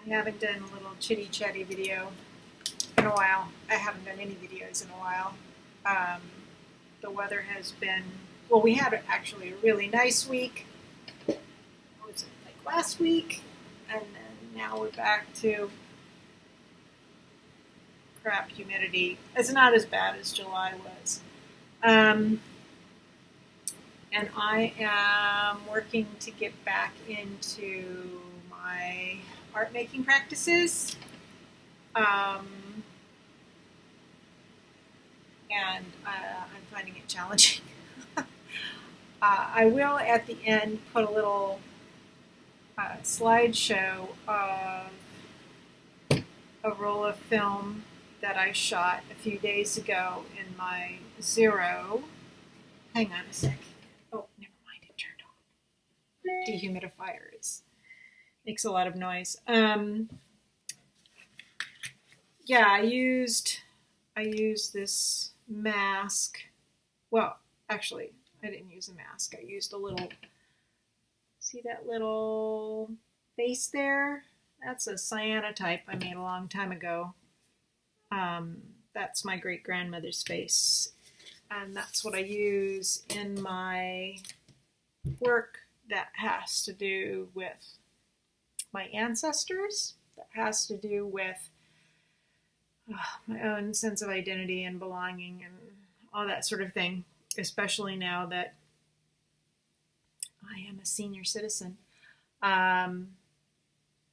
I haven't done a little chitty chatty video in a while. I haven't done any videos in a while. The weather has been, well, we had actually a really nice week. What was it, like last week? And then now we're back to crap humidity. It's not as bad as July was. And I am working to get back into my art making practices. And I'm finding it challenging. I will at the end put a little slideshow of a roll of film that I shot a few days ago in my Zero. Hang on a sec. Oh, never mind, it turned off. Dehumidifier makes a lot of noise. Yeah, I used this mask. Well, actually, I didn't use a mask. I used a little, see that little face there? That's a cyanotype I made a long time ago. That's my great-grandmother's face. And that's what I use in my work that has to do with my ancestors, that has to do with my own sense of identity and belonging and all that sort of thing, especially now that I am a senior citizen.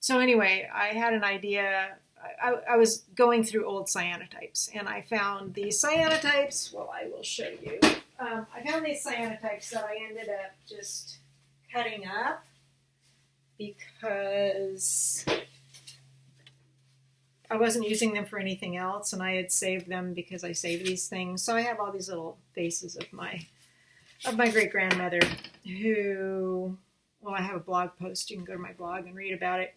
So anyway, I had an idea. I was going through old cyanotypes, and I found these cyanotypes. Well, I will show you. I found these cyanotypes that I ended up just cutting up because I wasn't using them for anything else, and I had saved them because I save these things. So I have all these little faces of my great-grandmother who, well, I have a blog post. You can go to my blog and read about it.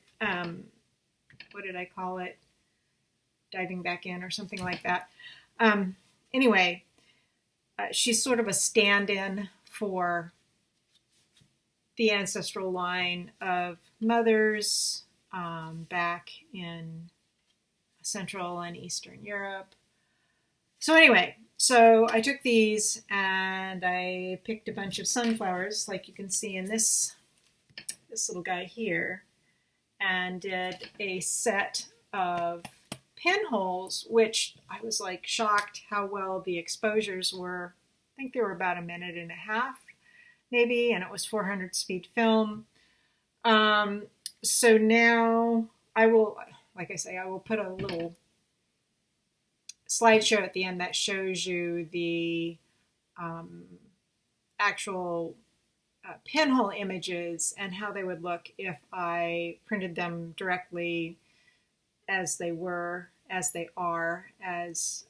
What did I call it? Diving back in or something like that. Anyway, she's sort of a stand-in for the ancestral line of mothers back in Central and Eastern Europe. So anyway, so I took these and I picked a bunch of sunflowers, like you can see in this little guy here, and did a set of pinholes, which I was like shocked how well the exposures were. I think they were about a minute and a half, maybe, and it was 400 speed film. So now I will, like I say, I will put a little slideshow at the end that shows you the actual pinhole images and how they would look if I printed them directly as they were, as they are, as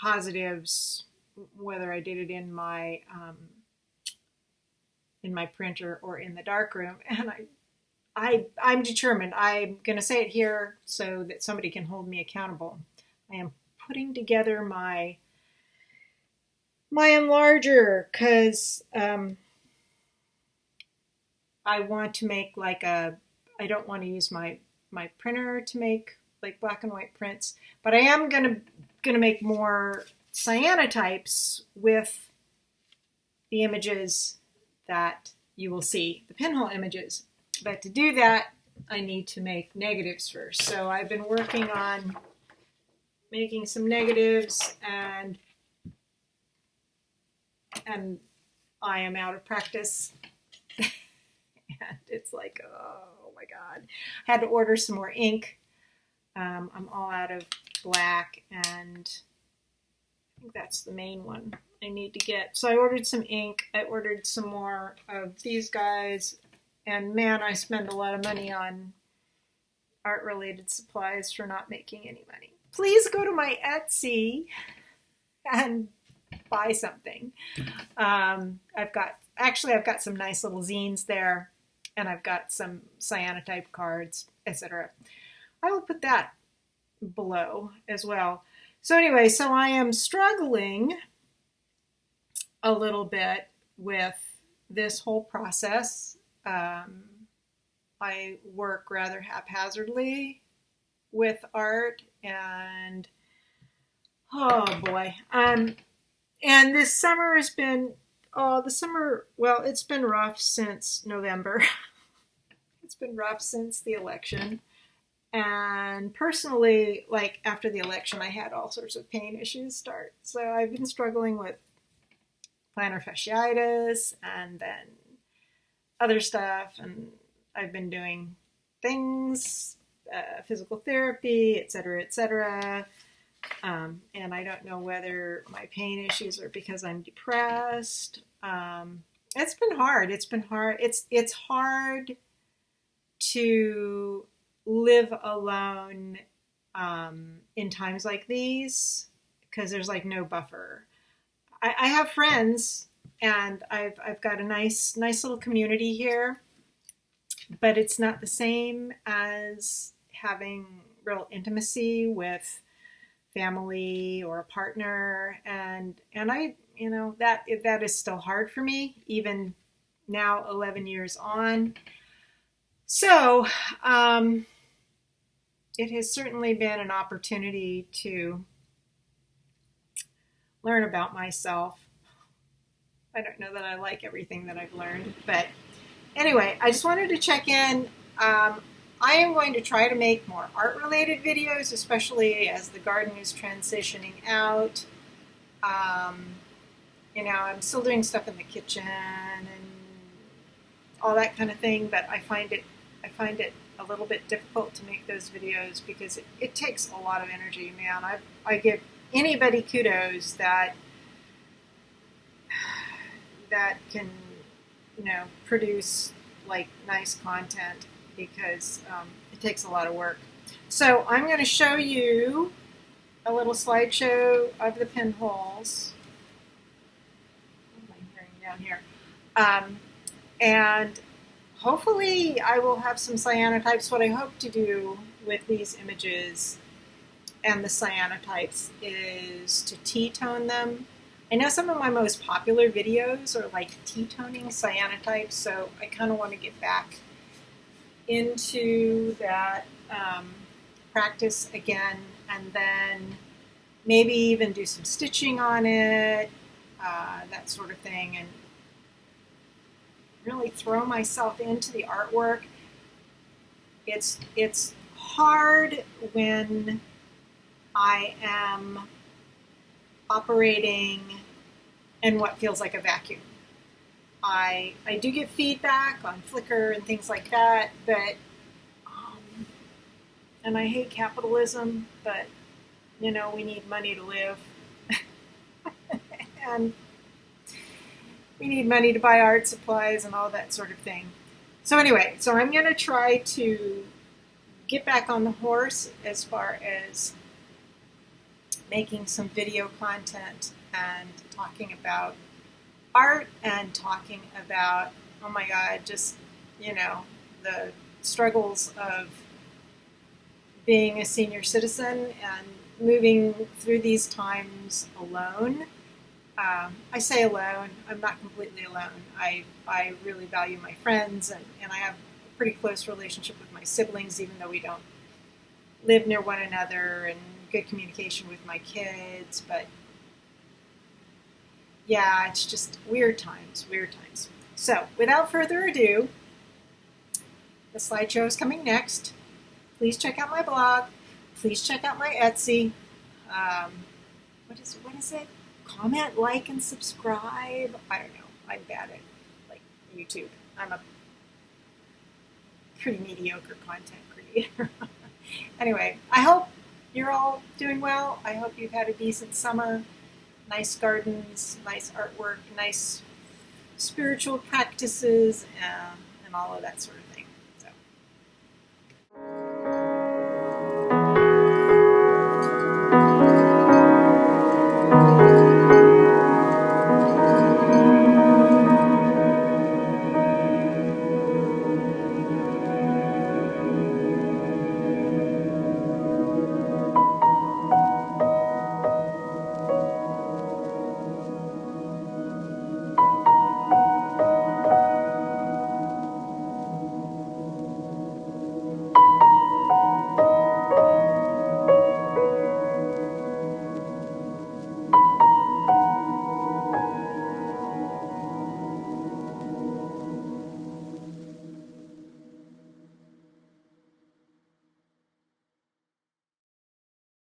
positives, whether I did it in my printer or in the darkroom. And I'm determined. I'm going to say it here so that somebody can hold me accountable. I am putting together my enlarger because I want to make like I don't want to use my printer to make like black and white prints, but I am gonna make more cyanotypes with the images that you will see, the pinhole images. But to do that, I need to make negatives first. So I've been working on making some negatives, and I am out of practice. And it's like, oh my God. I had to order some more ink. I'm all out of black, and I think that's the main one I need to get. So I ordered some ink. I ordered some more of these guys. And man, I spend a lot of money on art-related supplies for not making any money. Please go to my Etsy and buy something. I've got some nice little zines there, and I've got some cyanotype cards, etc. I will put that below as well. So anyway, so I am struggling a little bit with this whole process. I work rather haphazardly with art, and oh boy. And this summer has been, well, it's been rough since November. It's been rough since the election. And personally, like after the election, I had all sorts of pain issues start. So I've been struggling with plantar fasciitis and then other stuff. And I've been doing things, physical therapy, et cetera, et cetera. And I don't know whether my pain issues are because I'm depressed. It's been hard. It's been hard. It's hard to live alone in times like these because there's like no buffer. I have friends, and I've got a nice little community here, but it's not the same as having real intimacy with family or a partner, and I, that is still hard for me even now 11 years on. So it has certainly been an opportunity to learn about myself. I don't know that I like everything that I've learned, but anyway, I just wanted to check in. I am going to try to make more art-related videos, especially as the garden is transitioning out. I'm still doing stuff in the kitchen and all that kind of thing, but I find it a little bit difficult to make those videos because it takes a lot of energy, man. I give anybody kudos that can, produce like nice content, because it takes a lot of work. So I'm going to show you a little slideshow of the pinholes. What am I hearing down here? And hopefully I will have some cyanotypes. What I hope to do with these images and the cyanotypes is to T-tone them. I know some of my most popular videos are like T-toning cyanotypes, so I kind of want to get back into that practice again, and then maybe even do some stitching on it, that sort of thing, and really throw myself into the artwork. It's hard when I am operating in what feels like a vacuum. I do get feedback on Flickr and things like that, but and I hate capitalism, but we need money to live, and we need money to buy art supplies and all that sort of thing. So anyway, I'm going to try to get back on the horse as far as making some video content and talking about art and talking about, oh my God, just, the struggles of being a senior citizen and moving through these times alone. I say alone, I'm not completely alone. I really value my friends, and I have a pretty close relationship with my siblings, even though we don't live near one another, and good communication with my kids. But yeah, it's just weird times. So without further ado, the slideshow is coming next. Please check out my blog. Please check out my Etsy. What is it? Comment, like, and subscribe. I don't know. I'm bad at YouTube. I'm a pretty mediocre content creator. Anyway, I hope you're all doing well. I hope you've had a decent summer. Nice gardens, nice artwork, nice spiritual practices, and all of that sort of thing.